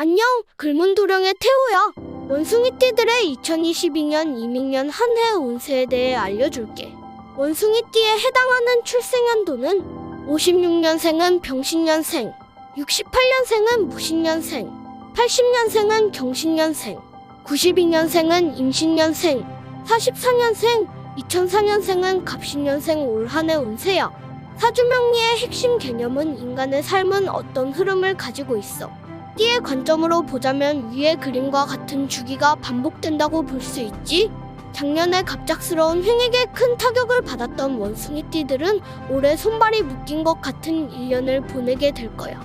안녕, 글문도령의 태호야. 원숭이띠들의 2022년 이민년 한 해 운세에 대해 알려줄게. 원숭이띠에 해당하는 출생연도는 56년생은 병신년생, 68년생은 무신년생, 80년생은 경신년생, 92년생은 임신년생, 44년생, 2004년생은 갑신년생. 올 한 해 운세야. 사주명리의 핵심 개념은 인간의 삶은 어떤 흐름을 가지고 있어. 띠의 관점으로 보자면 위의 그림과 같은 주기가 반복된다고 볼 수 있지. 작년에 갑작스러운 횡액에 큰 타격을 받았던 원숭이띠들은 올해 손발이 묶인 것 같은 1년을 보내게 될 거야.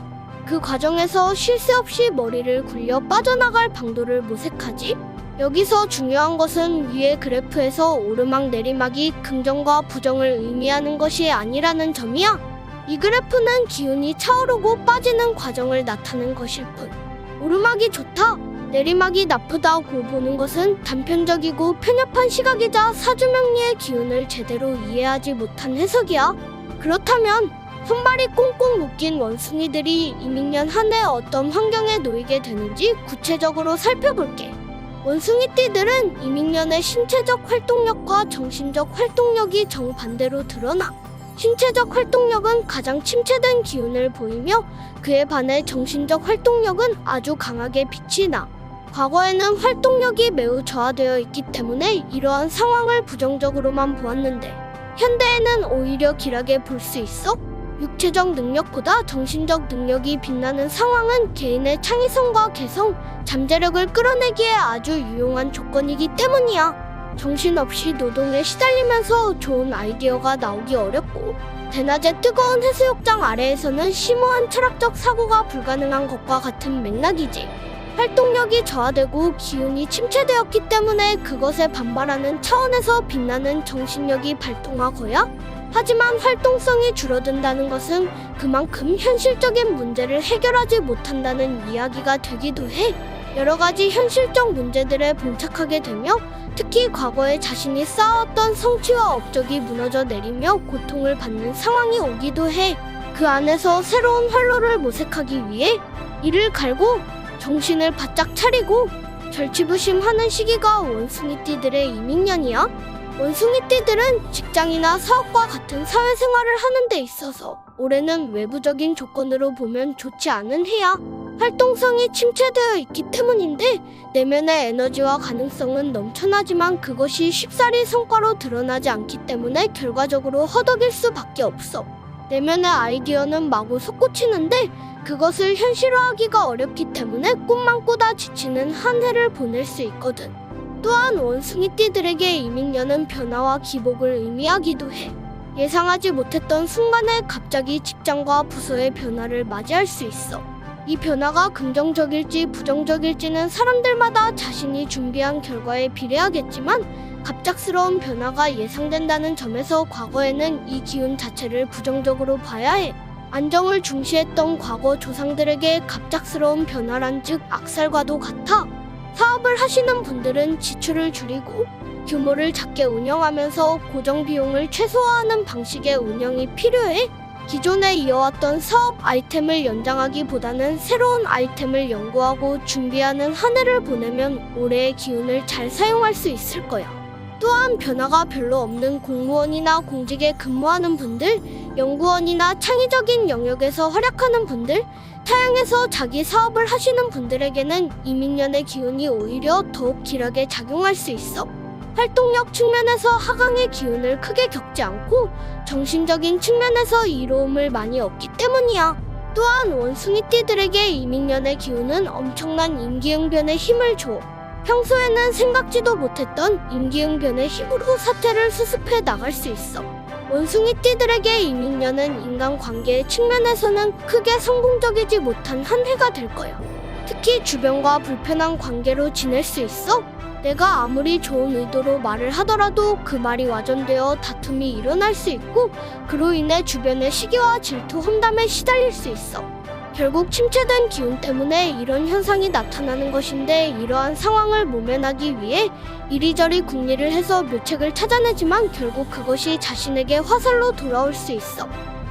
그 과정에서 쉴 새 없이 머리를 굴려 빠져나갈 방도를 모색하지. 여기서 중요한 것은 위의 그래프에서 오르막 내리막이 긍정과 부정을 의미하는 것이 아니라는 점이야. 이 그래프는 기운이 차오르고 빠지는 과정을 나타낸 것일 뿐. 오르막이 좋다, 내리막이 나쁘다고 보는 것은 단편적이고 편협한 시각이자 사주명리의 기운을 제대로 이해하지 못한 해석이야. 그렇다면 손발이 꽁꽁 묶인 원숭이들이 이민년 한 해 어떤 환경에 놓이게 되는지 구체적으로 살펴볼게. 원숭이띠들은 이민년의 신체적 활동력과 정신적 활동력이 정반대로 드러나. 신체적 활동력은 가장 침체된 기운을 보이며 그에 반해 정신적 활동력은 아주 강하게 빛이 나. 과거에는 활동력이 매우 저하되어 있기 때문에 이러한 상황을 부정적으로만 보았는데 현대에는 오히려 길하게 볼 수 있어. 육체적 능력보다 정신적 능력이 빛나는 상황은 개인의 창의성과 개성, 잠재력을 끌어내기에 아주 유용한 조건이기 때문이야. 정신없이 노동에 시달리면서 좋은 아이디어가 나오기 어렵고 대낮에 뜨거운 해수욕장 아래에서는 심오한 철학적 사고가 불가능한 것과 같은 맥락이지. 활동력이 저하되고 기운이 침체되었기 때문에 그것에 반발하는 차원에서 빛나는 정신력이 발동하고야. 하지만 활동성이 줄어든다는 것은 그만큼 현실적인 문제를 해결하지 못한다는 이야기가 되기도 해. 여러 가지 현실적 문제들에 봉착하게 되며 특히 과거에 자신이 쌓아왔던 성취와 업적이 무너져 내리며 고통을 받는 상황이 오기도 해. 그 안에서 새로운 활로를 모색하기 위해 이를 갈고 정신을 바짝 차리고 절치부심하는 시기가 원숭이띠들의 이민년이야. 원숭이띠들은 직장이나 사업과 같은 사회생활을 하는 데 있어서 올해는 외부적인 조건으로 보면 좋지 않은 해야. 활동성이 침체되어 있기 때문인데 내면의 에너지와 가능성은 넘쳐나지만 그것이 쉽사리 성과로 드러나지 않기 때문에 결과적으로 허덕일 수밖에 없어. 내면의 아이디어는 마구 솟구치는데 그것을 현실화하기가 어렵기 때문에 꿈만 꾸다 지치는 한 해를 보낼 수 있거든. 또한 원숭이띠들에게 이민년은 변화와 기복을 의미하기도 해. 예상하지 못했던 순간에 갑자기 직장과 부서의 변화를 맞이할 수 있어. 이 변화가 긍정적일지 부정적일지는 사람들마다 자신이 준비한 결과에 비례하겠지만 갑작스러운 변화가 예상된다는 점에서 과거에는 이 기운 자체를 부정적으로 봐야 해. 안정을 중시했던 과거 조상들에게 갑작스러운 변화란 즉 악살과도 같아. 사업을 하시는 분들은 지출을 줄이고 규모를 작게 운영하면서 고정 비용을 최소화하는 방식의 운영이 필요해. 기존에 이어왔던 사업 아이템을 연장하기보다는 새로운 아이템을 연구하고 준비하는 한 해를 보내면 올해의 기운을 잘 사용할 수 있을 거야. 또한 변화가 별로 없는 공무원이나 공직에 근무하는 분들, 연구원이나 창의적인 영역에서 활약하는 분들, 타향에서 자기 사업을 하시는 분들에게는 이민년의 기운이 오히려 더욱 길하게 작용할 수 있어. 활동력 측면에서 하강의 기운을 크게 겪지 않고 정신적인 측면에서 이로움을 많이 얻기 때문이야. 또한 원숭이띠들에게 이민년의 기운은 엄청난 임기응변의 힘을 줘. 평소에는 생각지도 못했던 임기응변의 힘으로 사태를 수습해 나갈 수 있어. 원숭이띠들에게 이민년은 인간관계의 측면에서는 크게 성공적이지 못한 한 해가 될 거야. 특히 주변과 불편한 관계로 지낼 수 있어. 내가 아무리 좋은 의도로 말을 하더라도 그 말이 와전되어 다툼이 일어날 수 있고 그로 인해 주변의 시기와 질투, 험담에 시달릴 수 있어. 결국 침체된 기운 때문에 이런 현상이 나타나는 것인데 이러한 상황을 모면하기 위해 이리저리 궁리를 해서 묘책을 찾아내지만 결국 그것이 자신에게 화살로 돌아올 수 있어.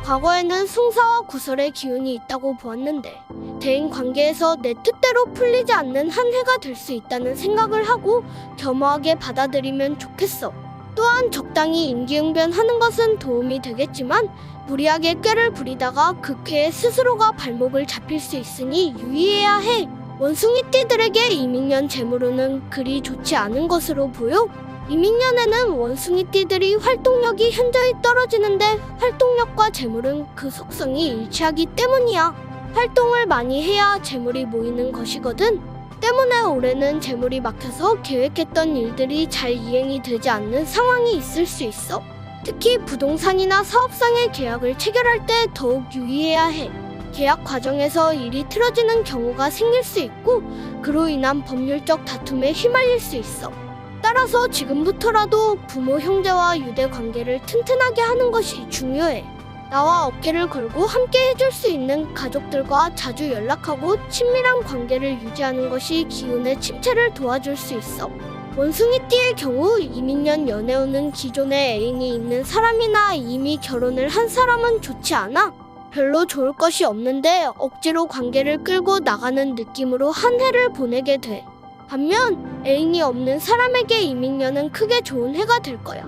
과거에는 숭사와 구설의 기운이 있다고 보았는데 대인 관계에서 내 뜻대로 풀리지 않는 한 해가 될 수 있다는 생각을 하고 겸허하게 받아들이면 좋겠어. 또한 적당히 임기응변하는 것은 도움이 되겠지만 무리하게 꾀를 부리다가 극회에 스스로가 발목을 잡힐 수 있으니 유의해야 해. 원숭이띠들에게 이민년 재물운은 그리 좋지 않은 것으로 보여. 이민년에는 원숭이띠들이 활동력이 현저히 떨어지는데 활동력과 재물은 그 속성이 일치하기 때문이야. 활동을 많이 해야 재물이 모이는 것이거든. 때문에 올해는 재물이 막혀서 계획했던 일들이 잘 이행이 되지 않는 상황이 있을 수 있어. 특히 부동산이나 사업상의 계약을 체결할 때 더욱 유의해야 해. 계약 과정에서 일이 틀어지는 경우가 생길 수 있고 그로 인한 법률적 다툼에 휘말릴 수 있어. 따라서 지금부터라도 부모 형제와 유대 관계를 튼튼하게 하는 것이 중요해. 나와 어깨를 걸고 함께 해줄 수 있는 가족들과 자주 연락하고 친밀한 관계를 유지하는 것이 기운의 침체를 도와줄 수 있어. 원숭이띠의 경우 이민년 연애운은 기존에 애인이 있는 사람이나 이미 결혼을 한 사람은 좋지 않아. 별로 좋을 것이 없는데 억지로 관계를 끌고 나가는 느낌으로 한 해를 보내게 돼. 반면 애인이 없는 사람에게 이민년은 크게 좋은 해가 될 거야.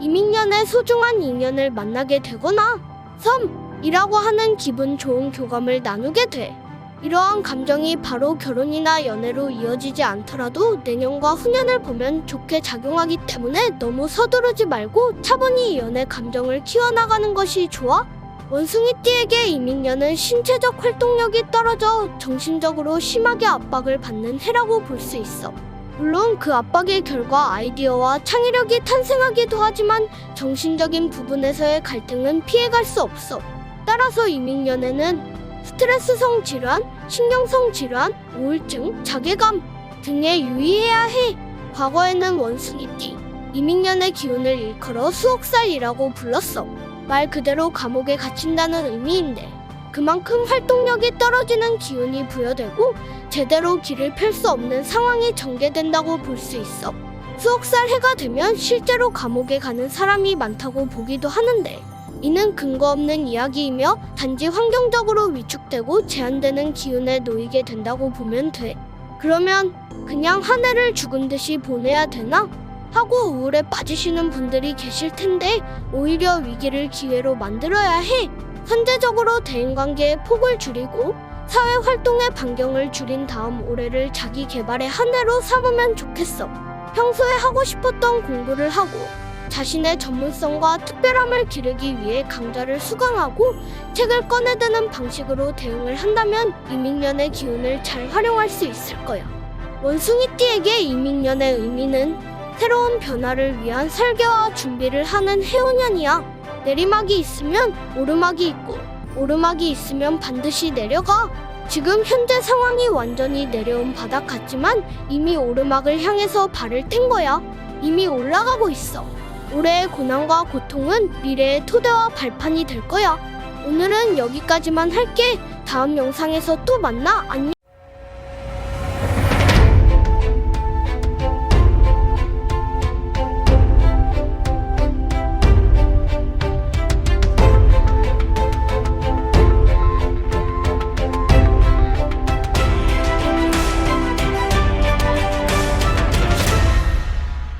이민년에 소중한 인연을 만나게 되거나 썸이라고 하는 기분 좋은 교감을 나누게 돼. 이러한 감정이 바로 결혼이나 연애로 이어지지 않더라도 내년과 후년을 보면 좋게 작용하기 때문에 너무 서두르지 말고 차분히 연애 감정을 키워나가는 것이 좋아. 원숭이띠에게 이민년은 신체적 활동력이 떨어져 정신적으로 심하게 압박을 받는 해라고 볼 수 있어. 물론 그 압박의 결과 아이디어와 창의력이 탄생하기도 하지만 정신적인 부분에서의 갈등은 피해갈 수 없어. 따라서 이민년에는 스트레스성 질환, 신경성 질환, 우울증, 자괴감 등에 유의해야 해. 과거에는 원숭이띠, 이민년의 기운을 일컬어 수옥살이라고 불렀어. 말 그대로 감옥에 갇힌다는 의미인데 그만큼 활동력이 떨어지는 기운이 부여되고 제대로 길을 펼 수 없는 상황이 전개된다고 볼 수 있어. 수옥살 해가 되면 실제로 감옥에 가는 사람이 많다고 보기도 하는데 이는 근거 없는 이야기이며 단지 환경적으로 위축되고 제한되는 기운에 놓이게 된다고 보면 돼. 그러면 그냥 한 해를 죽은 듯이 보내야 되나? 하고 우울에 빠지시는 분들이 계실 텐데 오히려 위기를 기회로 만들어야 해. 선제적으로 대인관계의 폭을 줄이고 사회활동의 반경을 줄인 다음 올해를 자기 개발의 한 해로 삼으면 좋겠어. 평소에 하고 싶었던 공부를 하고 자신의 전문성과 특별함을 기르기 위해 강좌를 수강하고 책을 꺼내드는 방식으로 대응을 한다면 이민년의 기운을 잘 활용할 수 있을 거야. 원숭이띠에게 이민년의 의미는 새로운 변화를 위한 설계와 준비를 하는 해운년이야. 내리막이 있으면 오르막이 있고 오르막이 있으면 반드시 내려가. 지금 현재 상황이 완전히 내려온 바닥 같지만 이미 오르막을 향해서 발을 뗀 거야. 이미 올라가고 있어. 올해의 고난과 고통은 미래의 토대와 발판이 될 거야. 오늘은 여기까지만 할게. 다음 영상에서 또 만나. 안녕.